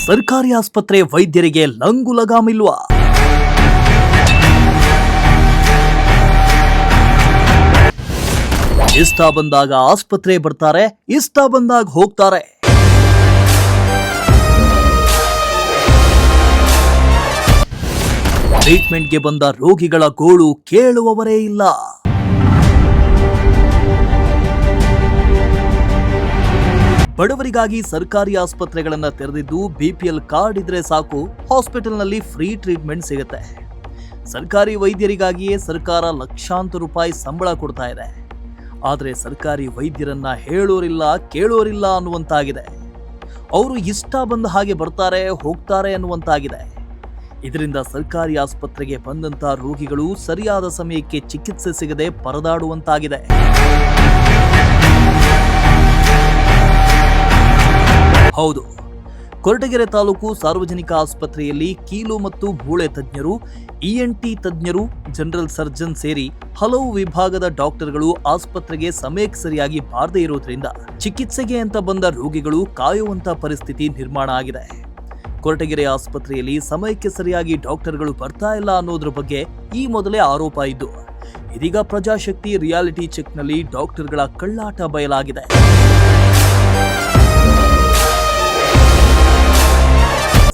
ಸರ್ಕಾರಿ ಆಸ್ಪತ್ರೆ ವೈದ್ಯರಿಗೆ ಲಂಗು ಲಗಾಮಿಲ್ವಾ? ಇಷ್ಟ ಬಂದಾಗ ಆಸ್ಪತ್ರೆ ಬರ್ತಾರೆ, ಇಷ್ಟ ಬಂದಾಗ ಹೋಗ್ತಾರೆ. ಟ್ರೀಟ್ಮೆಂಟ್ಗೆ ಬಂದ ರೋಗಿಗಳ ಗೋಳು ಕೇಳುವವರೇ ಇಲ್ಲ. ಬಡವರಿಗಾಗಿ ಸರ್ಕಾರಿ ಆಸ್ಪತ್ರೆಗಳನ್ನು ತೆರೆದಿದ್ದು ಬಿಪಿಎಲ್ ಕಾರ್ಡ್ ಇದ್ರೆ ಸಾಕು, ಹಾಸ್ಪಿಟಲ್ನಲ್ಲಿ ಫ್ರೀ ಟ್ರೀಟ್ಮೆಂಟ್ ಸಿಗುತ್ತೆ. ಸರ್ಕಾರಿ ವೈದ್ಯರಿಗಾಗಿಯೇ ಸರ್ಕಾರ ಲಕ್ಷಾಂತರ ರೂಪಾಯಿ ಸಂಬಳ ಕೊಡ್ತಾ ಇದೆ. ಆದರೆ ಸರ್ಕಾರಿ ವೈದ್ಯರನ್ನ ಹೇಳೋರಿಲ್ಲ ಕೇಳೋರಿಲ್ಲ ಅನ್ನುವಂತಾಗಿದೆ. ಅವರು ಇಷ್ಟ ಬಂದ ಹಾಗೆ ಬರ್ತಾರೆ ಹೋಗ್ತಾರೆ ಅನ್ನುವಂತಾಗಿದೆ. ಇದರಿಂದ ಸರ್ಕಾರಿ ಆಸ್ಪತ್ರೆಗೆ ಬಂದಂತ ರೋಗಿಗಳು ಸರಿಯಾದ ಸಮಯಕ್ಕೆ ಚಿಕಿತ್ಸೆ ಸಿಗದೆ ಪರದಾಡುವಂತಾಗಿದೆ. ಹೌದು, ಕೊರಟಗೆರೆ ತಾಲೂಕು ಸಾರ್ವಜನಿಕ ಆಸ್ಪತ್ರೆಯಲ್ಲಿ ಕೀಲು ಮತ್ತು ಮೂಳೆ ತಜ್ಞರು, ಇಎನ್ಟಿ ತಜ್ಞರು, ಜನರಲ್ ಸರ್ಜನ್ ಸೇರಿ ಹಲವು ವಿಭಾಗದ ಡಾಕ್ಟರ್ಗಳು ಆಸ್ಪತ್ರೆಗೆ ಸಮಯಕ್ಕೆ ಸರಿಯಾಗಿ ಬಾರದೇ ಇರೋದ್ರಿಂದ ಚಿಕಿತ್ಸೆಗೆ ಅಂತ ಬಂದ ರೋಗಿಗಳು ಕಾಯುವಂತ ಪರಿಸ್ಥಿತಿ ನಿರ್ಮಾಣ ಆಗಿದೆ. ಕೊರಟಗೆರೆ ಆಸ್ಪತ್ರೆಯಲ್ಲಿ ಸಮಯಕ್ಕೆ ಸರಿಯಾಗಿ ಡಾಕ್ಟರ್ಗಳು ಬರ್ತಾ ಇಲ್ಲ ಅನ್ನೋದ್ರ ಬಗ್ಗೆ ಈ ಮೊದಲೇ ಆರೋಪ ಇದ್ದು, ಇದೀಗ ಪ್ರಜಾಶಕ್ತಿ ರಿಯಾಲಿಟಿ ಚೆಕ್ನಲ್ಲಿ ಡಾಕ್ಟರ್ಗಳ ಕಳ್ಳಾಟ ಬಯಲಾಗಿದೆ.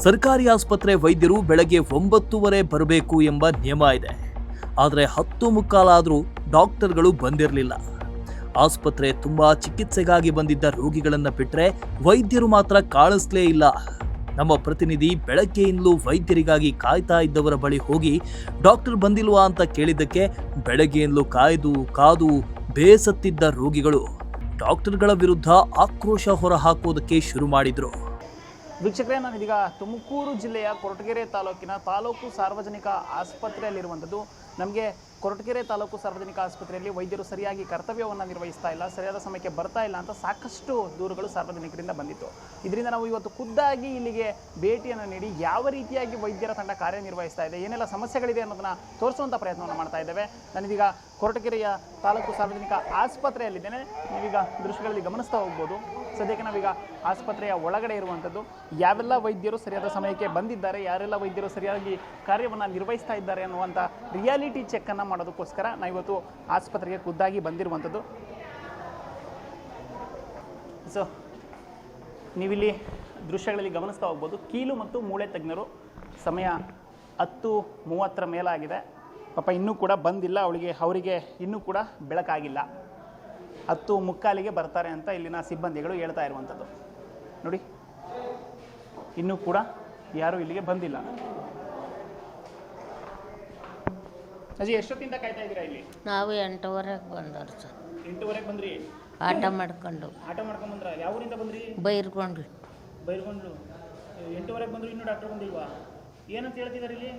ಸರ್ಕಾರಿ ಆಸ್ಪತ್ರೆ ವೈದ್ಯರು ಬೆಳಗ್ಗೆ 9:30 ಬರಬೇಕು ಎಂಬ ನಿಯಮ ಇದೆ. ಆದರೆ 10:15 ಡಾಕ್ಟರ್ಗಳು ಬಂದಿರಲಿಲ್ಲ. ಆಸ್ಪತ್ರೆ ತುಂಬಾ ಚಿಕಿತ್ಸೆಗಾಗಿ ಬಂದಿದ್ದ ರೋಗಿಗಳನ್ನ ಬಿಟ್ರೆ ವೈದ್ಯರು ಮಾತ್ರ ಕಾಣಿಸ್ಲೇ ಇಲ್ಲ. ನಮ್ಮ ಪ್ರತಿನಿಧಿ ಬೆಳಗ್ಗೆಯಿಂದಲೂ ವೈದ್ಯರಿಗಾಗಿ ಕಾಯ್ತಾ ಇದ್ದವರ ಬಳಿ ಹೋಗಿ ಡಾಕ್ಟರ್ ಬಂದಿಲ್ವಾ ಅಂತ ಕೇಳಿದ್ದಕ್ಕೆ ಬೆಳಗ್ಗೆಯಿಂದಲೂ ಕಾದು ಬೇಸತ್ತಿದ್ದ ರೋಗಿಗಳು ಡಾಕ್ಟರ್ಗಳ ವಿರುದ್ಧ ಆಕ್ರೋಶ ಹೊರಹಾಕೋದಕ್ಕೆ ಶುರು ಮಾಡಿದ್ರು. ವೀಕ್ಷಕರೇ, ನಾನಿದೀಗ ತುಮಕೂರು ಜಿಲ್ಲೆಯ ಕೊರಟಗೆರೆ ತಾಲೂಕಿನ ತಾಲೂಕು ಸಾರ್ವಜನಿಕ ಆಸ್ಪತ್ರೆಯಲ್ಲಿರುವಂಥದ್ದು. ನಮಗೆ ಕೊರಟಗೆರೆ ತಾಲೂಕು ಸಾರ್ವಜನಿಕ ಆಸ್ಪತ್ರೆಯಲ್ಲಿ ವೈದ್ಯರು ಸರಿಯಾಗಿ ಕರ್ತವ್ಯವನ್ನು ನಿರ್ವಹಿಸ್ತಾ ಇಲ್ಲ, ಸರಿಯಾದ ಸಮಯಕ್ಕೆ ಬರ್ತಾ ಇಲ್ಲ ಅಂತ ಸಾಕಷ್ಟು ದೂರುಗಳು ಸಾರ್ವಜನಿಕರಿಂದ ಬಂದಿತ್ತು. ಇದರಿಂದ ನಾವು ಇವತ್ತು ಖುದ್ದಾಗಿ ಇಲ್ಲಿಗೆ ಭೇಟಿಯನ್ನು ನೀಡಿ ಯಾವ ರೀತಿಯಾಗಿ ವೈದ್ಯರ ತಂಡ ಕಾರ್ಯನಿರ್ವಹಿಸ್ತಾ ಇದೆ, ಏನೆಲ್ಲ ಸಮಸ್ಯೆಗಳಿದೆ ಅನ್ನೋದನ್ನು ತೋರಿಸುವಂಥ ಪ್ರಯತ್ನವನ್ನು ಮಾಡ್ತಾ ಇದ್ದೇವೆ. ನಾನಿದೀಗ ಕೊರಟಗೆರೆಯ ತಾಲೂಕು ಸಾರ್ವಜನಿಕ ಆಸ್ಪತ್ರೆಯಲ್ಲಿದ್ದೇನೆ. ನೀವೀಗ ದೃಶ್ಯಗಳಲ್ಲಿ ಗಮನಿಸ್ತಾ ಹೋಗ್ಬೋದು. ಸದ್ಯಕ್ಕೆ ನಾವೀಗ ಆಸ್ಪತ್ರೆಯ ಒಳಗಡೆ ಇರುವಂಥದ್ದು. ಯಾವೆಲ್ಲ ವೈದ್ಯರು ಸರಿಯಾದ ಸಮಯಕ್ಕೆ ಬಂದಿದ್ದಾರೆ, ಯಾರೆಲ್ಲ ವೈದ್ಯರು ಸರಿಯಾಗಿ ಕಾರ್ಯವನ್ನು ನಿರ್ವಹಿಸ್ತಾ ಇದ್ದಾರೆ ಅನ್ನುವಂಥ ರಿಯಾಲಿಟಿ ಚೆಕ್ಕನ್ನು ಮಾಡೋದಕ್ಕೋಸ್ಕರ ನಾವಿವತ್ತು ಆಸ್ಪತ್ರೆಗೆ ಖುದ್ದಾಗಿ ಬಂದಿರುವಂಥದ್ದು. ಸೊ ನೀವಿಲ್ಲಿ ದೃಶ್ಯಗಳಲ್ಲಿ ಗಮನಿಸ್ತಾ ಹೋಗ್ಬೋದು. ಕೀಲು ಮತ್ತು ಮೂಳೆ ತಜ್ಞರು, ಸಮಯ 10:30 ಮೇಲಾಗಿದೆ. ಪಾಪ ಇನ್ನೂ ಕೂಡ ಬಂದಿಲ್ಲ, ಅವರಿಗೆ ಇನ್ನೂ ಕೂಡ ಬೆಳಕಾಗಿಲ್ಲ. 10:45 ಬರ್ತಾರೆ ಅಂತ ಇಲ್ಲಿನ ಸಿಬ್ಬಂದಿಗಳು ಹೇಳ್ತಾ ಇರುವಂಥದ್ದು. ನೋಡಿ, ಇನ್ನೂ ಕೂಡ ಯಾರೂ ಇಲ್ಲಿಗೆ ಬಂದಿಲ್ಲ. ಅಜ್ಜಿ, ಎಷ್ಟೊತ್ತಿಂದ ಕಾಯ್ತಾ ಇದ್ದೀರಾ ಇಲ್ಲಿ? ನಾವು 8:15 ಬಂದವ್ರು ಸರ್. 8:15 ಬಂದ್ರಿ? ಆಟ ಮಾಡ್ಕೊಂಡು ಬಂದ್ರ? ಯಾವ ಊರಿಂದ ಬಂದ್ರಿ? ಬೈರ್ಕೊಂಡ್ರು. 8:15 ಬಂದ್ರು, ಇನ್ನೂ ಡಾಕ್ಟರ್ ಬಂದಿಲ್ವಾ? ಏನಂತ ಹೇಳ್ತಿದ್ದಾರೆ ಇಲ್ಲಿ?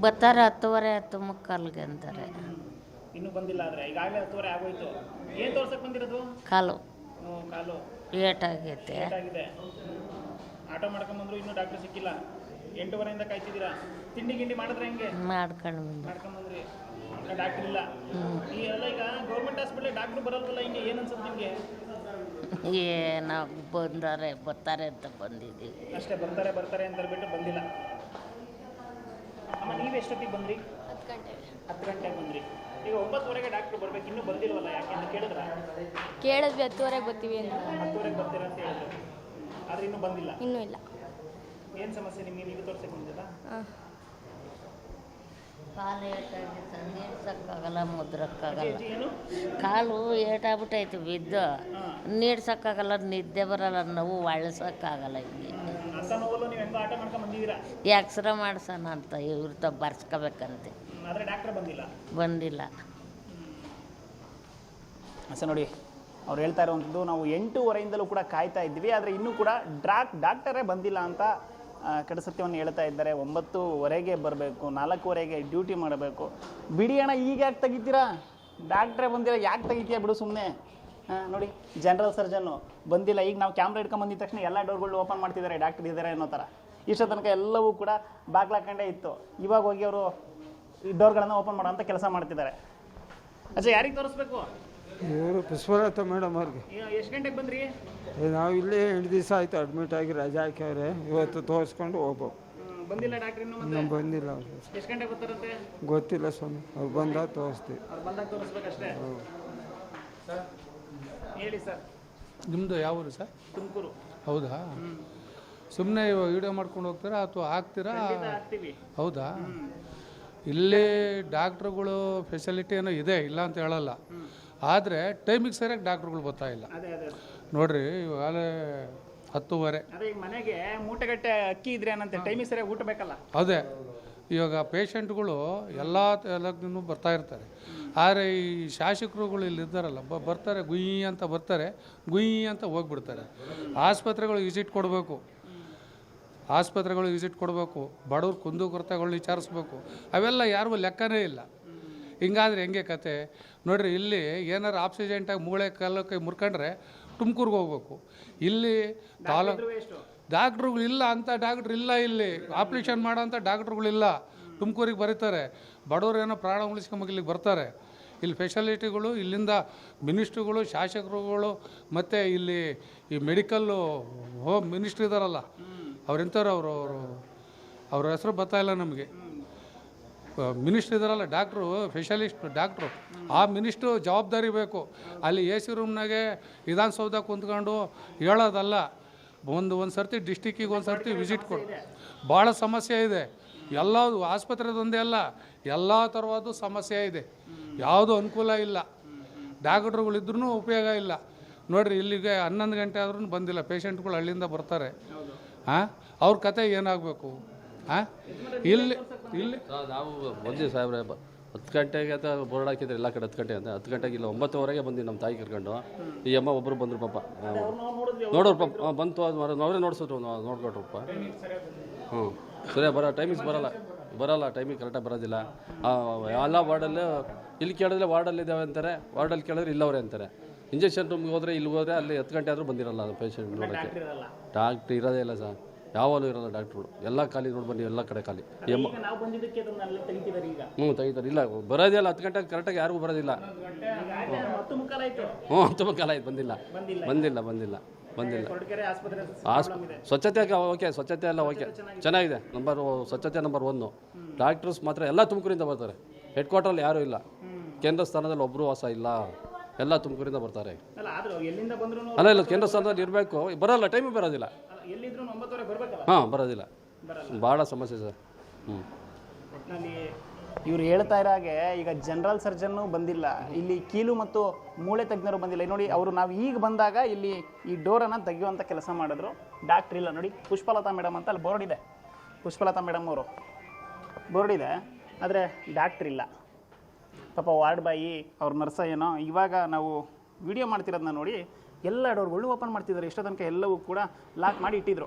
ಬರ್ತಾರೆ 10:30 10:45 ಅಂತಾರೆ. ಇನ್ನೂ ಬಂದಿಲ್ಲ. ಆದರೆ ಈಗಾಗಲೇ 10:30 ಆಗೋಯ್ತು. ಏನು ತೋರ್ಸಕ್ಕೆ ಬಂದಿರೋದು? ಕಾಲು ಏಟಾಗಿದೆ. ಆಟೋ ಮಾಡ್ಕೊಂಡ್ಬಂದ್ರು, ಇನ್ನೂ ಡಾಕ್ಟರ್ ಸಿಕ್ಕಿಲ್ಲ. 8:15 ಕಾಯ್ತಿದ್ದೀರಾ? ತಿಂಡಿ ಗಿಂಡಿ ಮಾಡಿದ್ರೆ ಹೆಂಗೆ? ಮಾಡ್ಕೊಂಡ್ಬಂದ್ರಿ, ಡಾಕ್ಟರ್ ಇಲ್ಲ. ಎಲ್ಲ ಈಗ ಗೌರ್ಮೆಂಟ್ ಹಾಸ್ಪಿಟಲ್ ಡಾಕ್ಟರ್ ಬರಲ್ವಲ್ಲ, ಹಿಂಗೆ ಏನು ಅನ್ಸುತ್ತೆ ನಿಮಗೆ? ನಾವು ಬರ್ತಾರೆ ಅಂತ ಬಂದಿದ್ದೀವಿ ಅಷ್ಟೇ. ಬರ್ತಾರೆ ಅಂತ ಬಿಟ್ಟು ಬಂದಿಲ್ಲ. ಅಮ್ಮ, ನೀವು ಎಷ್ಟೊತ್ತಿಗೆ ಬಂದ್ರಿ? 10 ಗಂಟೆಗೆ ಬಂದ್ರಿ. ಈಗ 9:30 ಡಾಕ್ಟರ್ ಬರ್ಬೇಕು, ಇನ್ನೂ ಬಂದಿಲ್ವಲ್ಲ, ಯಾಕೆ ಅಂತ ಕೇಳಿದ್ವಿ. 10:30 ಬರ್ತೀವಿ ಅಂತ. 10:30 ಬರ್ತೀರಾ ಅಂತ ಹೇಳಿದ್ರು, ಆದರೆ ಇನ್ನೂ ಬಂದಿಲ್ಲ. ಇನ್ನೂ ಇಲ್ಲ. ಏನು ಸಮಸ್ಯೆ ನಿಮಗೆ? ನೀವು ತೋರ್ಸಕ್ಕೆ ಬಂದಿಲ್ಲ? ಕಾಲು ಏಟಾಗಿ ನೀಡ್ಸಕ್ಕಾಗಲ್ಲ, ಮುದ್ರಕ್ಕಾಗಲ್ಲ. ಏನು? ಕಾಲು ಏಟಾಗ್ಬಿಟ್ಟೈತೆ, ಬಿದ್ದು ನೀಡ್ಸಕ್ಕಾಗಲ್ಲ, ನಿದ್ದೆ ಬರಲ್ಲ, ನೋವು ಒಳಸಕ್ಕಾಗಲ್ಲ. ಇಲ್ಲಿ ನೀವು ಹೆಂಗೋ ಆಟ ಮಾಡ್ಕೊಂಡು ಬಂದಿದ್ದೀರಾ? ಎಕ್ಸ್ರೇ ಮಾಡ್ಸೋಣ ಅಂತ ಇವ್ರ ಬರ್ಸ್ಕೋಬೇಕಂತೆ. ಆದರೆ ಡಾಕ್ಟರ್ ಬಂದಿಲ್ಲ. ನೋಡಿ, ಅವ್ರು ಹೇಳ್ತಾ ಇರುವಂಥದ್ದು, ನಾವು 8:15 ಕೂಡ ಕಾಯ್ತಾ ಇದ್ವಿ, ಆದರೆ ಇನ್ನೂ ಕೂಡ ಡಾಕ್ಟರೇ ಬಂದಿಲ್ಲ ಅಂತ ಕಡೆ ಸತ್ಯವನ್ನು ಹೇಳ್ತಾ ಇದ್ದಾರೆ. 9:00 ಬರಬೇಕು, 4:00 ಡ್ಯೂಟಿ ಮಾಡಬೇಕು. ಬಿಡಿ ಅಣ್ಣ, ಈಗ ಯಾಕೆ ತೆಗಿತೀರಾ? ಡಾಕ್ಟ್ರೇ ಬಂದಿಲ್ಲ, ಯಾಕೆ ತೆಗಿತೀಯಾ? ಬಿಡು ಸುಮ್ಮನೆ. ನೋಡಿ, ಜನರಲ್ ಸರ್ಜನ್ನು ಬಂದಿಲ್ಲ. ಈಗ ನಾವು ಕ್ಯಾಮ್ರಾ ಹಿಡ್ಕೊಂಡು ಬಂದಿದ ತಕ್ಷಣ ಎಲ್ಲ ಡೋರ್ಗಳು ಓಪನ್ ಮಾಡ್ತಿದ್ದಾರೆ, ಡಾಕ್ಟರ್ ಇದ್ದಾರೆ ಅನ್ನೋ ಥರ. ಇಷ್ಟೋ ತನಕ ಎಲ್ಲವೂ ಕೂಡ ಬಾಗ್ಲಾಕೊಂಡೇ ಇತ್ತು. ಇವಾಗ ಹೋಗಿ ಅವರು ಈ ಡೋರ್ಗಳನ್ನು ಓಪನ್ ಮಾಡೋ ಅಂತ ಕೆಲಸ ಮಾಡ್ತಿದ್ದಾರೆ. ಅಜ್ಜ, ಯಾರಿಗೆ ತೋರಿಸ್ಬೇಕು? ಇವರು ಪುಷ್ಪಲತಾ ಮೇಡಮ್ ಅವ್ರಿಗೆ. ಎಷ್ಟು ಗಂಟೆಗೆ ಬಂದ್ರಿ? ನಾವು ಇಲ್ಲೇ 8 ದಿವಸ ಆಯಿತು ಅಡ್ಮಿಟ್ ಆಗಿ ರಜೆ ಹಾಕ್ಯವ್ರೆ. ಇವತ್ತು ತೋರಿಸ್ಕೊಂಡು ಹೋಗ್ಬೇಕು. ಬಂದಿಲ್ಲ ಡಾಕ್ಟ್ರ್ ಇನ್ನು? ಇನ್ನೂ ಬಂದಿಲ್ಲ ಅವರು. ಎಷ್ಟು ಗಂಟೆಗೆ ಬರ್ತಾರಂತೆ? ಗೊತ್ತಿಲ್ಲ ಸ್ವಾಮಿ, ಅವ್ರು ಬಂದಾಗ ತೋರಿಸ್ತೀವಿ. ಅವ್ರು ಬಂದಾಗ ತೋರಿಸ್ಬೇಕಷ್ಟೇ. ಹೇಳಿ ಸರ್. ನಿಮ್ಮದು ಯಾವ ಊರು ಸರ್? ತುಮಕೂರು. ಹೌದಾ? ಸುಮ್ಮನೆ ವಿಡಿಯೋ ಮಾಡ್ಕೊಂಡು ಹೋಗ್ತೀರಾ ಅಥವಾ ಹಾಕ್ತೀರಾ? ಆಗ್ತೀವಿ. ಹೌದಾ? ಇಲ್ಲಿ ಡಾಕ್ಟ್ರುಗಳು ಫೆಸಿಲಿಟಿ ಏನೋ ಇದೆ, ಇಲ್ಲ ಅಂತ ಹೇಳಲ್ಲ. ಆದರೆ ಟೈಮಿಗೆ ಸರಿಯಾಗಿ ಡಾಕ್ಟ್ರುಗಳು ಬರ್ತಾ ಇಲ್ಲ ನೋಡ್ರಿ. ಇವಾಗಲೇ 10:30. ಅದೇ ಈಗ ಮನೆಗೆ ಮೂಟೆಗಟ್ಟೆ ಅಕ್ಕಿ ಇದ್ರೆ ಏನಂತೆ, ಟೈಮಿಗೆ ಸರಿಯಾಗಿ ಊಟ ಬೇಕಲ್ಲ. ಅದೇ ಇವಾಗ ಪೇಷಂಟ್ಗಳು ಎಲ್ಲದನ್ನೂ ಬರ್ತಾ ಇರ್ತಾರೆ. ಆದರೆ ಈ ಶಾಸಕರುಗಳು ಇಲ್ಲಿ ಇದ್ದಾರಲ್ಲ, ಬರ್ತಾರೆ ಗುಯ್ ಅಂತ ಬರ್ತಾರೆ, ಗುಯ್ ಅಂತ ಹೋಗ್ಬಿಡ್ತಾರೆ. ಆಸ್ಪತ್ರೆಗಳು ವಿಸಿಟ್ ಕೊಡಬೇಕು, ಆಸ್ಪತ್ರೆಗಳು ವಿಸಿಟ್ ಕೊಡಬೇಕು, ಬಡವ್ರ ಕುಂದುಕೊರತೆಗಳು ವಿಚಾರಿಸ್ಬೇಕು. ಅವೆಲ್ಲ ಯಾರಿಗೂ ಲೆಕ್ಕನೇ ಇಲ್ಲ. ಹಿಂಗಾದ್ರೆ ಹೆಂಗೆ ಕತೆ ನೋಡ್ರಿ. ಇಲ್ಲಿ ಏನಾರು ಆಕ್ಸಿಡೆಂಟಾಗಿ ಮೂಳೆ ಕಾಲಕ್ಕೆ ಮುರ್ಕೊಂಡ್ರೆ ತುಮಕೂರ್ಗೆ ಹೋಗ್ಬೇಕು. ಇಲ್ಲಿ ಡಾಕ್ಟ್ರುಗಳು ಇಲ್ಲ ಅಂತ ಡಾಕ್ಟ್ರು ಇಲ್ಲ. ಇಲ್ಲಿ ಆಪ್ರೇಷನ್ ಮಾಡೋಂಥ ಡಾಕ್ಟ್ರುಗಳಿಲ್ಲ. ತುಮಕೂರಿಗೆ ಬರೀತಾರೆ. ಬಡವರು ಏನೋ ಪ್ರಾಣ ಉಳಿಸ್ಕೊಂಬ ಇಲ್ಲಿಗೆ ಬರ್ತಾರೆ. ಇಲ್ಲಿ ಫೆಸಿಲಿಟಿಗಳು ಇಲ್ಲಿಂದ ಮಿನಿಸ್ಟ್ರುಗಳು, ಶಾಸಕರುಗಳು ಮತ್ತು ಇಲ್ಲಿ ಈ ಮೆಡಿಕಲ್ಲು ಹೋಮ್ ಮಿನಿಸ್ಟ್ರ್ ಇದ್ದಾರಲ್ಲ, ಅವ್ರೆಂಥವ್ರು ಅವ್ರ ಹೆಸರು ಬರ್ತಾಯಿಲ್ಲ ನಮಗೆ. ಮಿನಿಸ್ಟ್ರ್ ಇದ್ದಾರಲ್ಲ, ಡಾಕ್ಟ್ರು, ಸ್ಪೆಷಲಿಸ್ಟ್ ಡಾಕ್ಟ್ರು, ಆ ಮಿನಿಸ್ಟ್ರು ಜವಾಬ್ದಾರಿ ಬೇಕು. ಅಲ್ಲಿ ಎ ಸಿ ರೂಮ್ನಾಗೆ ವಿಧಾನಸೌಧ ಕುಂತ್ಕೊಂಡು ಹೇಳೋದಲ್ಲ. ಒಂದು ಸರ್ತಿ ಡಿಸ್ಟಿಕ್ಕಿಗೆ ಒಂದು ಸರ್ತಿ ವಿಸಿಟ್ ಕೊಡು. ಭಾಳ ಸಮಸ್ಯೆ ಇದೆ. ಎಲ್ಲ ಆಸ್ಪತ್ರೆದೊಂದೇ ಅಲ್ಲ, ಎಲ್ಲ ಥರವಾದ ಸಮಸ್ಯೆ ಇದೆ. ಯಾವುದೂ ಅನುಕೂಲ ಇಲ್ಲ. ಡಾಕ್ಟ್ರುಗಳಿದ್ರೂ ಉಪಯೋಗ ಇಲ್ಲ ನೋಡಿರಿ. ಇಲ್ಲಿಗೆ 11 ಗಂಟೆ ಆದ್ರೂ ಬಂದಿಲ್ಲ. ಪೇಷಂಟ್ಗಳು ಹಳ್ಳಿಯಿಂದ ಬರ್ತಾರೆ. ಅವ್ರ ಕತೆ ಏನಾಗಬೇಕು? ಇಲ್ಲಿ ನಾವು ಬಂದಿವಿ ಸಾಹೇಬ್ರೆ. 10 ಗಂಟೆಗೆ ಅಂತ ಬೋರ್ಡ್ ಹಾಕಿದ್ರೆ ಎಲ್ಲ ಕಡೆ 10 ಗಂಟೆ ಅಂತ. 10 ಗಂಟೆಗೆ ಇಲ್ಲ, 9:15ಗೆ ಬಂದಿವಿ ನಮ್ಮ ತಾಯಿ ಕರ್ಕೊಂಡು. ಈ ಅಮ್ಮ ಒಬ್ಬರು ಬಂದರು ಪಾಪ, ನೋಡೋರು ಪಾಪ ಬಂತು. ಅದು ಅವರೇ ನೋಡ್ಸಿದ್ರು, ನೋಡ್ಕೊಟ್ರಪ್ಪ. ಸರಿ ಟೈಮಿಗೆ ಬರಲ್ಲ ಟೈಮಿಗೆ ಕರೆಕ್ಟಾಗಿ ಬರೋದಿಲ್ಲ. ಎಲ್ಲ ವಾರ್ಡಲ್ಲೂ ಇಲ್ಲಿ ಕೇಳಿದ್ರೆ ವಾರ್ಡಲ್ಲಿ ಇದ್ದಾವೆ ಅಂತಾರೆ, ವಾರ್ಡಲ್ಲಿ ಕೇಳಿದ್ರೆ ಇಲ್ಲವ್ರೆ ಅಂತಾರೆ. ಇಂಜೆಕ್ಷನ್ ರೂಮ್ಗೆ ಹೋದರೆ ಇಲ್ಲಿ ಹೋದರೆ ಅಲ್ಲಿ 10 ಗಂಟೆ ಆದರೂ ಬಂದಿರಲ್ಲ ಪೇಷಂಟ್ ನೋಡೋಕ್ಕೆ. ಡಾಕ್ಟ್ರ್ ಇರೋದೇ ಇಲ್ಲ ಸರ್, ಯಾವಾಗಲೂ ಇರೋಲ್ಲ ಡಾಕ್ಟ್ರುಗಳು. ಎಲ್ಲ ಖಾಲಿ ನೋಡಿ ಬನ್ನಿ, ಎಲ್ಲ ಕಡೆ ಖಾಲಿ. ತೆಗಿತಾರೆ. ಇಲ್ಲ ಬರೋದೇ ಇಲ್ಲ 10 ಗಂಟೆಗೆ ಕರೆಕ್ಟಾಗಿ ಯಾರಿಗೂ ಬರೋದಿಲ್ಲ. 10:15 ಆಯ್ತು, ಬಂದಿಲ್ಲ. ಸ್ವಚ್ಛತೆ ಓಕೆ, ಸ್ವಚ್ಛತೆ ಎಲ್ಲ ಓಕೆ, ಚೆನ್ನಾಗಿದೆ. ಸ್ವಚ್ಛತೆ ನಂಬರ್ 1. ಡಾಕ್ಟರ್ಸ್ ಮಾತ್ರ ಎಲ್ಲ ತುಮಕೂರಿಂದ ಬರ್ತಾರೆ. ಹೆಡ್ ಕ್ವಾರ್ಟರಲ್ಲಿ ಯಾರೂ ಇಲ್ಲ. ಕೇಂದ್ರ ಸ್ಥಾನದಲ್ಲಿ ಒಬ್ಬರು ವಾಸ ಇಲ್ಲ, ಎಲ್ಲ ತುಮಕೂರಿಂದ ಬರ್ತಾರೆ. ಇಲ್ಲ ಕೇಂದ್ರ ಸ್ಥಾನದಲ್ಲಿ ಇರಬೇಕು, ಬರೋಲ್ಲ, ಟೈಮಿಗೆ ಬರೋದಿಲ್ಲ. ಬರೋದಿಲ್ಲ. ಭಾಳ ಸಮಸ್ಯೆ ಸರ್. ಇವ್ರು ಹೇಳ್ತಾ ಇರೋ ಹಾಗೆ ಈಗ ಜನರಲ್ ಸರ್ಜನ್ನು ಬಂದಿಲ್ಲ, ಇಲ್ಲಿ ಕೀಲು ಮತ್ತು ಮೂಳೆ ತಜ್ಞರು ಬಂದಿಲ್ಲ. ನೋಡಿ, ಅವರು ನಾವು ಈಗ ಬಂದಾಗ ಇಲ್ಲಿ ಈ ಡೋರನ್ನು ತೆಗೆಯುವಂಥ ಕೆಲಸ ಮಾಡಿದ್ರು. ಡಾಕ್ಟ್ರ್ ಇಲ್ಲ ನೋಡಿ. ಪುಷ್ಪಲತಾ ಮೇಡಮ್ ಅಂತ ಅಲ್ಲಿ ಬೋರ್ಡ್ ಇದೆ. ಪುಷ್ಪಲತಾ ಮೇಡಮ್ ಅವರು ಬೋರ್ಡ್ ಇದೆ, ಆದರೆ ಡಾಕ್ಟ್ರ್ ಇಲ್ಲ. ಪಾಪ ವಾರ್ಡ್ ಬಾಯಿ ಅವ್ರ ನರ್ಸ ಏನೋ ಇವಾಗ ನಾವು ವಿಡಿಯೋ ಮಾಡ್ತಿರೋದನ್ನ ನೋಡಿ ಎಲ್ಲ ಡೋರ್ಗಳು ಓಪನ್ ಮಾಡ್ತಿದ್ದಾರೆ. ಇಷ್ಟೋ ತನಕ ಎಲ್ಲವೂ ಕೂಡ ಲಾಕ್ ಮಾಡಿ ಇಟ್ಟಿದ್ರು.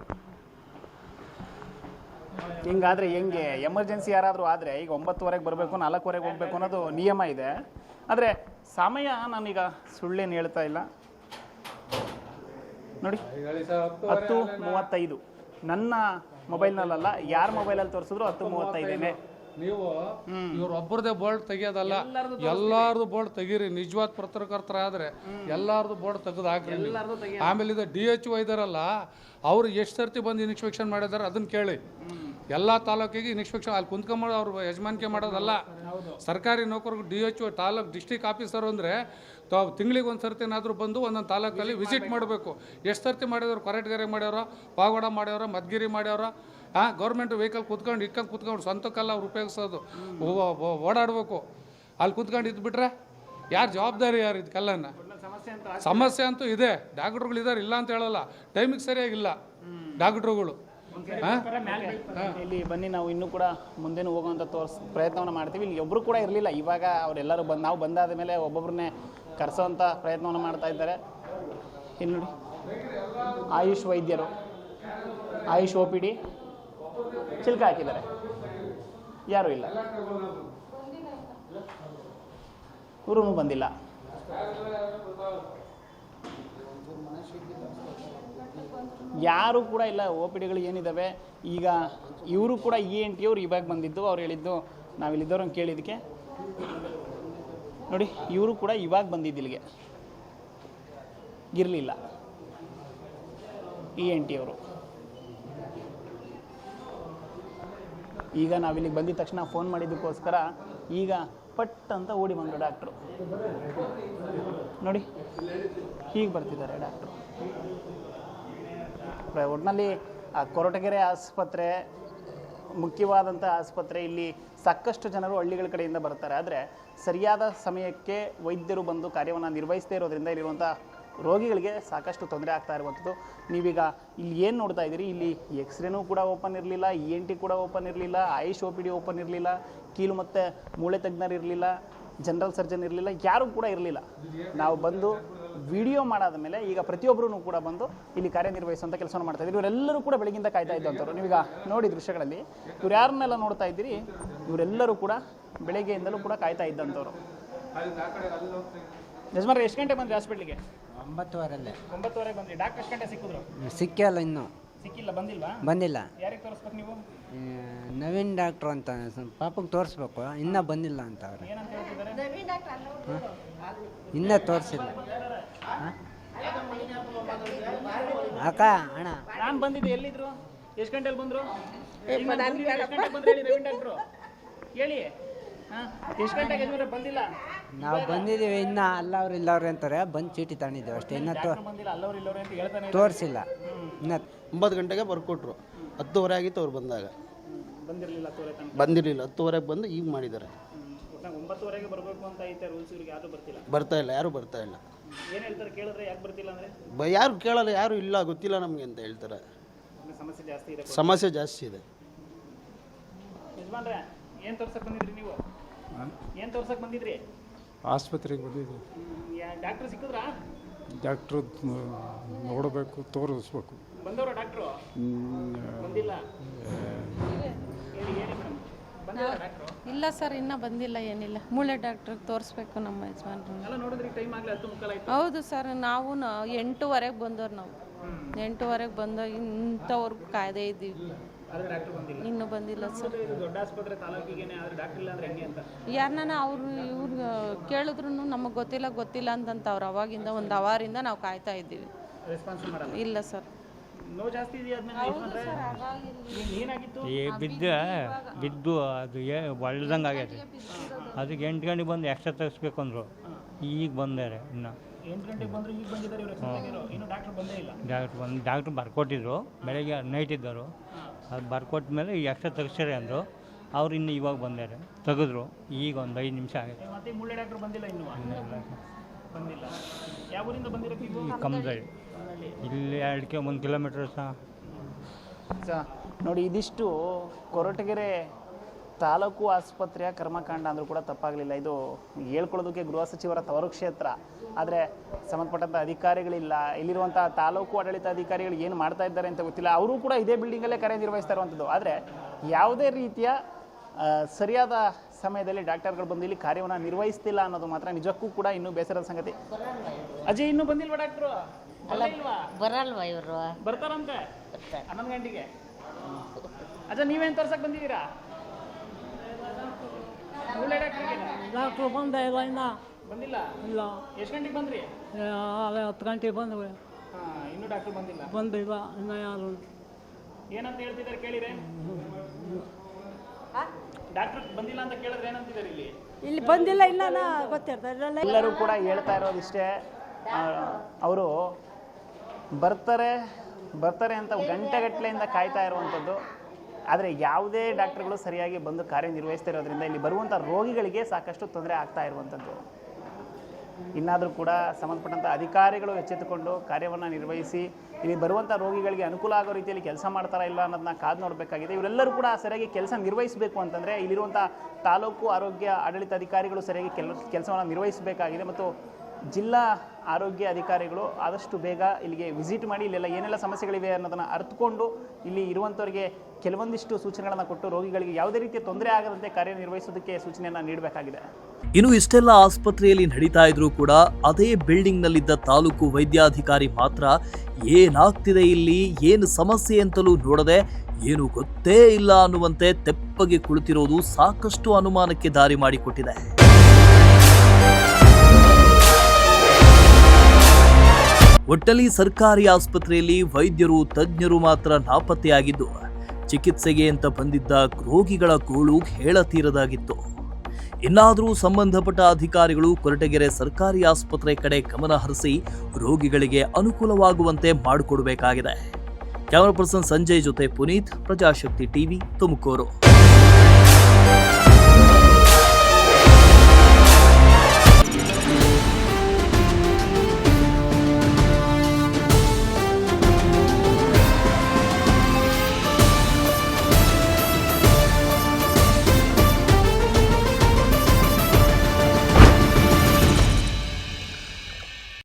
ಹಿಂಗಾದರೆ ಹೆಂಗೆ? ಎಮರ್ಜೆನ್ಸಿ ಯಾರಾದರೂ ಆದರೆ ಈಗ 9:15ಗೆ ಬರಬೇಕು, 4:15ಗೆ ಹೋಗಬೇಕು ಅನ್ನೋದು ನಿಯಮ ಇದೆ. ಆದರೆ ಸಮಯ ನಾನೀಗ ಸುಳ್ಳೇನು ಹೇಳ್ತಾ ಇಲ್ಲ ನೋಡಿ. 10:35 ನನ್ನ ಮೊಬೈಲ್ನಲ್ಲ, ಯಾರ ಮೊಬೈಲಲ್ಲಿ ತೋರಿಸಿದ್ರು 10:35. ನೀವು ಇವ್ರೊಬ್ಬರದೇ ಬೋರ್ಡ್ ತೆಗಿಯೋದಲ್ಲ, ಎಲ್ಲಾರ್ದು ಬೋರ್ಡ್ ತೆಗೀರಿ. ನಿಜವಾದ ಪತ್ರಕರ್ತರಾದರೆ ಎಲ್ಲಾರ್ದು ಬೋರ್ಡ್ ತೆಗೆದು ಹಾಕ್ರಿ. ಆಮೇಲೆ ಇದು DHO ಇದಾರಲ್ಲ, ಅವ್ರು ಎಷ್ಟು ಸರ್ತಿ ಬಂದು ಇನ್ಸ್ಪೆಕ್ಷನ್ ಮಾಡಿದಾರೆ ಅದನ್ನು ಕೇಳಿ. ಎಲ್ಲ ತಾಲೂಕಿಗೆ ಇನ್ಸ್ಪೆಕ್ಷನ್ ಅಲ್ಲಿ ಕುಂತ್ಕೊಂಬೋದು, ಅವ್ರು ಯಜಮಾನಿಕೆ ಮಾಡೋದಲ್ಲ. ಸರ್ಕಾರಿ ನೌಕರಿಗೆ DHO ತಾಲೂಕು ಡಿಸ್ಟಿಕ್ ಆಫೀಸರು ಅಂದರೆ ತಾವು ತಿಂಗಳಿಗೆ ಒಂದು ಸರ್ತಿನಾದರೂ ಬಂದು ಒಂದೊಂದು ತಾಲೂಕಲ್ಲಿ ವಿಸಿಟ್ ಮಾಡಬೇಕು. ಎಷ್ಟು ಸರ್ತಿ ಮಾಡಿದ್ರು? ಕೊರಟಗೆರೆ ಮಾಡ್ಯಾರೋ, ಪಾವಗಡ ಮಾಡ್ಯಾರೋ, ಮಧುಗಿರಿ ಮಾಡ್ಯಾರೋ. ಗೌರ್ಮೆಂಟ್ ವೆಹಿಕಲ್ ಕುತ್ಕೊಂಡು ಸ್ವಂತಕ್ಕೆಲ್ಲ ಅವ್ರು ಉಪಯೋಗಿಸೋದು, ಓಡಾಡಬೇಕು. ಅಲ್ಲಿ ಕುತ್ಕೊಂಡು ಇದ್ಬಿಟ್ರೆ ಯಾರು ಜವಾಬ್ದಾರಿ? ಯಾರು ಇದಕ್ಕೆಲ್ಲನ? ಸಮಸ್ಯೆ ಅಂತೂ ಇದೆ. ಡಾಕ್ಟ್ರುಗಳಿದ್ದಾರೆ, ಇಲ್ಲ ಅಂತ ಹೇಳಲ್ಲ. ಟೈಮಿಗೆ ಸರಿಯಾಗಿಲ್ಲ ಡಾಕ್ಟ್ರುಗಳು. ಇಲ್ಲಿ ಬನ್ನಿ, ನಾವು ಇನ್ನೂ ಕೂಡ ಮುಂದೆನೂ ಹೋಗುವಂಥ ಪ್ರಯತ್ನವನ್ನು ಮಾಡ್ತೀವಿ. ಇಲ್ಲಿ ಒಬ್ಬರು ಕೂಡ ಇರಲಿಲ್ಲ. ಇವಾಗ ಅವರೆಲ್ಲರೂ ನಾವು ಬಂದಾದ ಮೇಲೆ ಒಬ್ಬೊಬ್ಬರನ್ನೇ ಕರೆಸೋವಂಥ ಪ್ರಯತ್ನವನ್ನು ಮಾಡ್ತಾ ಇದ್ದಾರೆ. ಇಲ್ಲಿ ನೋಡಿ, ಆಯುಷ್ ವೈದ್ಯರು, ಆಯುಷ್ OPD ಚಿಲ್ಕ ಹಾಕಿದ್ದಾರೆ, ಯಾರೂ ಇಲ್ಲ. ಇವರು ಬಂದಿಲ್ಲ. ಯಾರೂ ಕೂಡ ಇಲ್ಲ. OPDಗಳು ಏನಿದ್ದಾವೆ ಈಗ, ಇವರು ಕೂಡ ENT ಅವರು ಇವಾಗ ಬಂದಿದ್ದು. ಅವ್ರು ಹೇಳಿದ್ದು ನಾವಿಲ್ಲಿದ್ದವ್ರನ್ನ ಕೇಳಿದ್ದಕ್ಕೆ ನೋಡಿ ಇವರು ಕೂಡ ಇವಾಗ ಬಂದಿದ್ದು ಇಲ್ಲಿಗೆ, ಇರಲಿಲ್ಲ ENT ಅವರು. ಈಗ ನಾವಿಲ್ಲಿಗೆ ಬಂದಿದ ತಕ್ಷಣ ಫೋನ್ ಮಾಡಿದ್ದಕ್ಕೋಸ್ಕರ ಈಗ ಪಟ್ ಅಂತ ಓಡಿ ಬಂದರು ಡಾಕ್ಟ್ರು. ನೋಡಿ ಹೀಗೆ ಬರ್ತಿದ್ದಾರೆ ಡಾಕ್ಟ್ರು. ಒಟ್ಟಿನಲ್ಲಿ ಕೊರಟಗೆರೆ ಆಸ್ಪತ್ರೆ ಮುಖ್ಯವಾದಂಥ ಆಸ್ಪತ್ರೆ. ಇಲ್ಲಿ ಸಾಕಷ್ಟು ಜನರು ಹಳ್ಳಿಗಳ ಕಡೆಯಿಂದ ಬರ್ತಾರೆ, ಆದರೆ ಸರಿಯಾದ ಸಮಯಕ್ಕೆ ವೈದ್ಯರು ಬಂದು ಕಾರ್ಯವನ್ನು ನಿರ್ವಹಿಸದೇ ಇರೋದ್ರಿಂದ ಇಲ್ಲಿರುವಂಥ ರೋಗಿಗಳಿಗೆ ಸಾಕಷ್ಟು ತೊಂದರೆ ಆಗ್ತಾ ಇರುವಂಥದ್ದು. ನೀವೀಗ ಇಲ್ಲಿ ಏನು ನೋಡ್ತಾ ಇದ್ದೀರಿ, ಇಲ್ಲಿ ಎಕ್ಸ್ರೇನೂ ಕೂಡ ಓಪನ್ ಇರಲಿಲ್ಲ, ENT ಕೂಡ ಓಪನ್ ಇರಲಿಲ್ಲ, ಆಯುಷ್ OPD ಓಪನ್ ಇರಲಿಲ್ಲ, ಕೀಲು ಮತ್ತು ಮೂಳೆ ತಜ್ಞರು ಇರಲಿಲ್ಲ, ಜನರಲ್ ಸರ್ಜನ್ ಇರಲಿಲ್ಲ, ಯಾರೂ ಕೂಡ ಇರಲಿಲ್ಲ. ನಾವು ಬಂದು ವಿಡಿಯೋ ಮಾಡಾದ ಮೇಲೆ ಈಗ ಪ್ರತಿಯೊಬ್ಬರೂ ಕೂಡ ಬಂದು ಇಲ್ಲಿ ಕಾರ್ಯನಿರ್ವಹಿಸುವಂಥ ಕೆಲಸವನ್ನು ಮಾಡ್ತಾ ಇದ್ದೀವಿ. ಇವರೆಲ್ಲರೂ ಕೂಡ ಬೆಳಗಿಂದ ಕಾಯ್ತಾ ಇದ್ದಂಥವ್ರು. ನೀವೀಗ ನೋಡಿ ದೃಶ್ಯಗಳಲ್ಲಿ ಇವ್ರು ಯಾರನ್ನೆಲ್ಲ ನೋಡ್ತಾ ಇದ್ದೀರಿ, ಇವರೆಲ್ಲರೂ ಕೂಡ ಬೆಳಗ್ಗೆಯಿಂದಲೂ ಕೂಡ ಕಾಯ್ತಾ ಇದ್ದಂಥವ್ರು. ಯಜಮಾನ್ರೆ ಎಷ್ಟು ಗಂಟೆ ಬಂದ್ರಿ ಹಾಸ್ಪಿಟ್ಲಿಗೆ? 9:15 9:30 ಬಂದ್ರಿ. ಡಾಕ್ಟರ್ ಎಷ್ಟು ಗಂಟೆ ಸಿಕ್ಕಿದ್ರು? ಸಿಕ್ಕಿಲ್ಲ ಇನ್ನೂ ಸಿಕ್ಕಿಲ್ಲ, ಬಂದಿಲ್ವಾ? ಬಂದಿಲ್ಲ. ಯಾರಿಗೆ ತೋರಿಸ್ಬೇಕು ನೀವು? ನವೀನ್ ಡಾಕ್ಟ್ರು ಅಂತ ಪಾಪಕ್ಕೆ ತೋರಿಸ್ಬೇಕು, ಇನ್ನೂ ಬಂದಿಲ್ಲ ಅಂತ ಅವ್ರು. ಏನಂತ ಹೇಳ್ತಿದ್ದಾರೆ? ಇನ್ನೂ ತೋರಿಸಿಲ್ಲ. ಅಕ್ಕ ಅಣ್ಣ ನಾನು ಬಂದಿದ್ದೆ, ಎಲ್ಲಿದ್ರು? ಎಷ್ಟು ಗಂಟೆಲಿ ಬಂದರು? ಎಷ್ಟು ಗಂಟೆಗೆ ಬಂದ್ರು ಹೇಳಿ ನವೀನ್ ಡಾಕ್ಟ್ರು, ಹೇಳಿ. ಎಷ್ಟು ಗಂಟೆಗೆ ಯಜಮಾನ್ರೆ ಬಂದಿಲ್ಲ? ನಾವು ಬಂದಿದ್ದೀವಿ, ಇನ್ನೂ ಅಲ್ಲವ್ರು ಇಲ್ಲವ್ರು ಅಂತಾರೆ, ಬಂದು ಚೀಟಿ ತಗೊಂಡಿದ್ದೀವಿ ಅಷ್ಟೇ, ಇನ್ನೂ ಬಂದಿಲ್ಲ, ಅಲ್ಲವ್ರು ಇಲ್ಲವ್ರು ಅಂತ ಹೇಳ್ತಾನೆ. ತೋರಿಸಿಲ್ಲ. ಇನ್ನು 9 ಗಂಟೆಗೆ ಬರ್ಕೊಟ್ರು, 10:30 ಆಗಿತ್ತು ಅವ್ರು ಬಂದಾಗ. ಬಂದಿರಲಿಲ್ಲ, ಬಂದಿರಲಿಲ್ಲ, 10:30ಗೆ ಬಂದು ಈಗ ಮಾಡಿದ್ದಾರೆ. 9:30ಗೆ ಬರಬೇಕು ಅಂತ ಐತೆ ರೂಲ್ಸ್. ಇವ್ರಿಗೆ ಯಾರು ಬರ್ತಿಲ್ಲ, ಬರ್ತಾ ಇಲ್ಲ, ಯಾರು ಬರ್ತಾ ಇಲ್ಲ. ಏನು ಹೇಳ್ತಾರೆ ಕೇಳಿದ್ರೆ? ಯಾಕೆ ಬರ್ತಿಲ್ಲ ಅಂದರೆ ಯಾರು ಕೇಳಲ್ಲ, ಯಾರು ಇಲ್ಲ, ಗೊತ್ತಿಲ್ಲ ನಮಗೆ ಅಂತ ಹೇಳ್ತಾರೆ. ಸಮಸ್ಯೆ ಜಾಸ್ತಿ ಇದೆ. ಸಮಸ್ಯೆ ಜಾಸ್ತಿ ಇದೆ. ಯಜಮಾನ್ರೆ ಏನು ತೋರ್ಸಕ್ಕೆ ಬಂದಿದ್ರಿ ನೀವು? ಏನು ತೋರ್ಸಕ್ಕೆ ಬಂದಿದ್ರಿ? ಆಸ್ಪತ್ರೆಗೆ ಬಂದಿದ್ದೀವಿ. ಡಾಕ್ಟ್ರು ಸಿಕ್ಕಿದ್ರಾ? ಡಾಕ್ಟ್ರು ನೋಡಬೇಕು, ತೋರಿಸ್ಬೇಕು. ಬಂದವರು ಡಾಕ್ಟ್ರು? ಬಂದಿಲ್ಲ. ಹೇಳಿ ಹೇಳಿ ಮೇಡಮ್, ಬಂದಿಲ್ಲ ಡಾಕ್ಟ್ರು? ಇಲ್ಲ ಸರ್, ಇನ್ನೂ ಬಂದಿಲ್ಲ, ಏನಿಲ್ಲ. ಮೂಳೆ ಡಾಕ್ಟ್ರಿಗೆ ತೋರಿಸ್ಬೇಕು ನಮ್ಮ ಯಜಮಾನ್ರು. ಎಲ್ಲ ನೋಡಿದ್ರಿ, ಟೈಮ್ ಆಗಲಿ 10:30 ಆಯ್ತು. ಹೌದು ಸರ್, ನಾವು 8:15 ಬಂದವ್ರು. ನಾವು 8:15 ಬಂದು ಇಂಥವ್ರಿಗೆ ಕಾಯ್ದೇ ಇದ್ದೀವಿ. ಆದರೆ ಡಾಕ್ಟ್ರು ಬಂದಿಲ್ಲ. ಇನ್ನೂ ಬಂದಿಲ್ಲ ಸರ್. ಇದು ದೊಡ್ಡ ಆಸ್ಪತ್ರೆ ತಾಲೂಕಿಗೇನೆ, ಆದರೆ ಡಾಕ್ಟರ್ ಇಲ್ಲ ಅಂದರೆ ಹೆಂಗೆ ಅಂತ ಯಾರನ್ನ ಅವ್ರು ಇವ್ರು ಕೇಳಿದ್ರು ನಮಗೆ ಗೊತ್ತಿಲ್ಲ ಅಂತಂತವ್ರು. ಅವಾಗಿಂದ 1 ಅವರಿಂದ ನಾವು ಕಾಯ್ತಾ ಇದ್ದೀವಿ. ರೆಸ್ಪಾನ್ಸ್ ಮಾಡಲ್ಲ. ಇಲ್ಲ ಸರ್. ನೋವು ಜಾಸ್ತಿ ಇದೆಯಾ? ಏನಾಗಿತ್ತು? ಬಿದ್ದು ಅದು ಒಳ್ದಂಗೆ ಆಗೈತೆ. ಅದಕ್ಕೆ 8 ಗಂಟೆಗೆ ಬಂದು ಎಕ್ಸ್ಟ್ರಾ ತೆಗಿಸ್ಬೇಕು ಅಂದರು, ಈಗ ಬಂದಾರೆ. ಇನ್ನು 8 ಗಂಟೆಗೆ ಬಂದರು, ಈಗ ಬಂದಿದ್ದಾರೆ ಇವರು. ಇನ್ನು ಡಾಕ್ಟ್ರು ಬಂದೇ ಇಲ್ಲ. ಡಾಕ್ಟ್ರು ಬರ್ಕೊಟ್ಟಿದ್ರು, ಬೆಳಗ್ಗೆ ನೈಟ್ ಇದ್ದರು. ಅದು ಬರ್ಕೊಟ್ಟ ಮೇಲೆ ಎಕ್ಸ್ಟ್ರಾ ತೆಗಿಸ್ತಾರೆ ಅಂದರು. ಅವ್ರು ಇನ್ನು ಇವಾಗ ಬಂದಾರೆ, ತೆಗೆದ್ರು. ಈಗ ಒಂದು 5 ನಿಮಿಷ ಆಗೈತೆ. ಮತ್ತೆ ಮೂಳೆ ಡಾಕ್ಟ್ರು ಬಂದಿಲ್ಲ ಇನ್ನೂ? ಬಂದಿಲ್ಲ. ಯಾವ ಊರಿಂದ ಬಂದಿರೋದು ನೀವು? ಕಮ್ಮದಳ್ಳಿ, ಇಲ್ಲಿ 1 ಕಿಲೋಮೀಟ್ರ್ ಸಹ. ನೋಡಿ, ಇದಿಷ್ಟು ಕೊರಟಗೆರೆ ತಾಲೂಕು ಆಸ್ಪತ್ರೆಯ ಕರ್ಮಕಾಂಡ ಅಂದರೂ ಕೂಡ ತಪ್ಪಾಗಲಿಲ್ಲ. ಇದು ಹೇಳ್ಕೊಳ್ಳೋದಕ್ಕೆ ಗೃಹ ಸಚಿವರ ತವರು ಕ್ಷೇತ್ರ, ಆದರೆ ಸಂಬಂಧಪಟ್ಟಂಥ ಅಧಿಕಾರಿಗಳಿಲ್ಲ. ಇಲ್ಲಿರುವಂಥ ತಾಲೂಕು ಆಡಳಿತ ಅಧಿಕಾರಿಗಳು ಏನು ಮಾಡ್ತಾ ಇದ್ದಾರೆ ಅಂತ ಗೊತ್ತಿಲ್ಲ. ಅವರು ಕೂಡ ಇದೇ ಬಿಲ್ಡಿಂಗಲ್ಲೇ ಕಾರ್ಯನಿರ್ವಹಿಸ್ತಾ ಇರುವಂಥದ್ದು. ಆದರೆ ಯಾವುದೇ ರೀತಿಯ ಸರಿಯಾದ ಸಮಯದಲ್ಲಿ ಡಾಕ್ಟರ್ಗಳು ಬಂದು ಇಲ್ಲಿ ಕಾರ್ಯವನ್ನು ನಿರ್ವಹಿಸ್ತಿಲ್ಲ ಅನ್ನೋದು ಮಾತ್ರ ನಿಜಕ್ಕೂ ಕೂಡ ಇನ್ನೂ ಬೇಸರದ ಸಂಗತಿ. ಅಜಯ್ ಇನ್ನೂ ಬಂದಿಲ್ವಾ ಡಾಕ್ಟ್ರು? ಬರಲ್ವಾ ಇವರು? ಬರ್ತಾರಂತೆ 11 ಗಂಟೆಗೆ. ಅಜ್ಜ ನೀವೇನು ತೋರ್ಸಕ್ಕೆ ಬಂದಿದ್ದೀರಾ? ಮೂಳೆ ಡಾಕ್ಟ್ರು ಬಂದೇ ಇಲ್ಲ, ಇನ್ನು ಬಂದಿಲ್ಲ. ಇಲ್ಲ. ಎಷ್ಟು ಗಂಟೆಗೆ ಬಂದ್ರಿ? 10 ಗಂಟೆಗೆ ಬಂದ್ವಿ. ಇನ್ನೂ ಡಾಕ್ಟ್ರು ಬಂದಿಲ್ಲ. ಬಂದಿಲ್ಲ ಇನ್ನು ಯಾರು. ಏನಂತ ಹೇಳ್ತಿದ್ದಾರೆ ಕೇಳಿದ್ರೆ? ಡಾಕ್ಟರ್ ಬಂದಿಲ್ಲ ಅಂತ ಕೇಳಿದ್ರೆ ಏನಂತಿದ್ದಾರೆ ಇಲ್ಲಿ? ಇಲ್ಲಿ ಬಂದಿಲ್ಲ, ಇಲ್ಲ ಗೊತ್ತಿರ್ತಾರೆ. ಎಲ್ಲರೂ ಕೂಡ ಹೇಳ್ತಾ ಇರೋದಿಷ್ಟೇ, ಅವರು ಬರ್ತಾರೆ ಅಂತ ಗಂಟೆಗಟ್ಟಲೆಯಿಂದ ಕಾಯ್ತಾ ಇರುವಂಥದ್ದು. ಆದರೆ ಯಾವುದೇ ಡಾಕ್ಟರ್ಗಳು ಸರಿಯಾಗಿ ಬಂದು ಕಾರ್ಯನಿರ್ವಹಿಸ್ತಾ ಇರೋದ್ರಿಂದ ಇಲ್ಲಿ ಬರುವಂಥ ರೋಗಿಗಳಿಗೆ ಸಾಕಷ್ಟು ತೊಂದರೆ ಆಗ್ತಾ ಇರುವಂಥದ್ದು. ಇನ್ನಾದರೂ ಕೂಡ ಸಂಬಂಧಪಟ್ಟಂಥ ಅಧಿಕಾರಿಗಳು ಎಚ್ಚೆತ್ತುಕೊಂಡು ಕಾರ್ಯವನ್ನು ನಿರ್ವಹಿಸಿ ಇಲ್ಲಿ ಬರುವಂಥ ರೋಗಿಗಳಿಗೆ ಅನುಕೂಲ ಆಗೋ ರೀತಿಯಲ್ಲಿ ಕೆಲಸ ಮಾಡ್ತಾರಾ ಇಲ್ಲ ಅನ್ನೋದನ್ನ ಕಾದು ನೋಡಬೇಕಾಗಿದೆ. ಇವರೆಲ್ಲರೂ ಕೂಡ ಸರಿಯಾಗಿ ಕೆಲಸ ನಿರ್ವಹಿಸಬೇಕು ಅಂತಂದರೆ ಇಲ್ಲಿರುವಂಥ ತಾಲೂಕು ಆರೋಗ್ಯ ಆಡಳಿತ ಅಧಿಕಾರಿಗಳು ಸರಿಯಾಗಿ ಕೆಲಸವನ್ನು ನಿರ್ವಹಿಸಬೇಕಾಗಿದೆ. ಮತ್ತು ಜಿಲ್ಲಾ ಆರೋಗ್ಯ ಅಧಿಕಾರಿಗಳು ಆದಷ್ಟು ಬೇಗ ಇಲ್ಲಿಗೆ ವಿಸಿಟ್ ಮಾಡಿ ಇಲ್ಲೆಲ್ಲ ಏನೆಲ್ಲ ಸಮಸ್ಯೆಗಳಿವೆ ಅನ್ನೋದನ್ನು ಅರ್ಥಕೊಂಡು ಇಲ್ಲಿ ಇರುವಂಥವರಿಗೆ ಕೆಲವೊಂದಿಷ್ಟು ಸೂಚನೆಗಳನ್ನು ಕೊಟ್ಟು ರೋಗಿಗಳಿಗೆ ಯಾವುದೇ ರೀತಿಯ ತೊಂದರೆ ಆಗದಂತೆ ಕಾರ್ಯನಿರ್ವಹಿಸೋದಕ್ಕೆ ಸೂಚನೆಯನ್ನು ನೀಡಬೇಕಾಗಿದೆ. ಇನ್ನು ಇಷ್ಟೆಲ್ಲ ಆಸ್ಪತ್ರೆಯಲ್ಲಿ ನಡೀತಾ ಇದ್ರೂ ಕೂಡ ಅದೇ ಬಿಲ್ಡಿಂಗ್ನಲ್ಲಿದ್ದ ತಾಲೂಕು ವೈದ್ಯಾಧಿಕಾರಿ ಮಾತ್ರ ಏನಾಗ್ತಿದೆ ಇಲ್ಲಿ, ಏನು ಸಮಸ್ಯೆ ಅಂತಲೂ ನೋಡದೆ ಏನು ಗೊತ್ತೇ ಇಲ್ಲ ಅನ್ನುವಂತೆ ತೆಪ್ಪಗೆ ಕುಳಿತಿರೋದು ಸಾಕಷ್ಟು ಅನುಮಾನಕ್ಕೆ ದಾರಿ ಮಾಡಿಕೊಟ್ಟಿದೆ. ಒಟ್ಟಲ್ಲಿ ಸರ್ಕಾರಿ ಆಸ್ಪತ್ರೆಯಲ್ಲಿ ವೈದ್ಯರು ತಜ್ಞರು ಮಾತ್ರ ನಾಪತ್ತೆಯಾಗಿದ್ದು ಚಿಕಿತ್ಸೆಗೆ ಅಂತ ಬಂದಿದ್ದ ರೋಗಿಗಳ ಗೋಳು ಹೇಳತೀರದಾಗಿತ್ತು. ಇನ್ನಾದರೂ ಸಂಬಂಧಪಟ್ಟ ಅಧಿಕಾರಿಗಳು ಕೊರಟಗೆರೆ ಸರ್ಕಾರಿ ಆಸ್ಪತ್ರೆ ಕಡೆ ಗಮನ ಹರಿಸಿ ರೋಗಿಗಳಿಗೆ ಅನುಕೂಲವಾಗುವಂತೆ ಮಾಡಿಕೊಡಬೇಕಾಗಿದೆ. ಕ್ಯಾಮರಾ ಪರ್ಸನ್ ಸಂಜಯ್ ಜೊತೆ ಪುನೀತ್, ಪ್ರಜಾಶಕ್ತಿ ಟಿವಿ, ತುಮಕೂರು.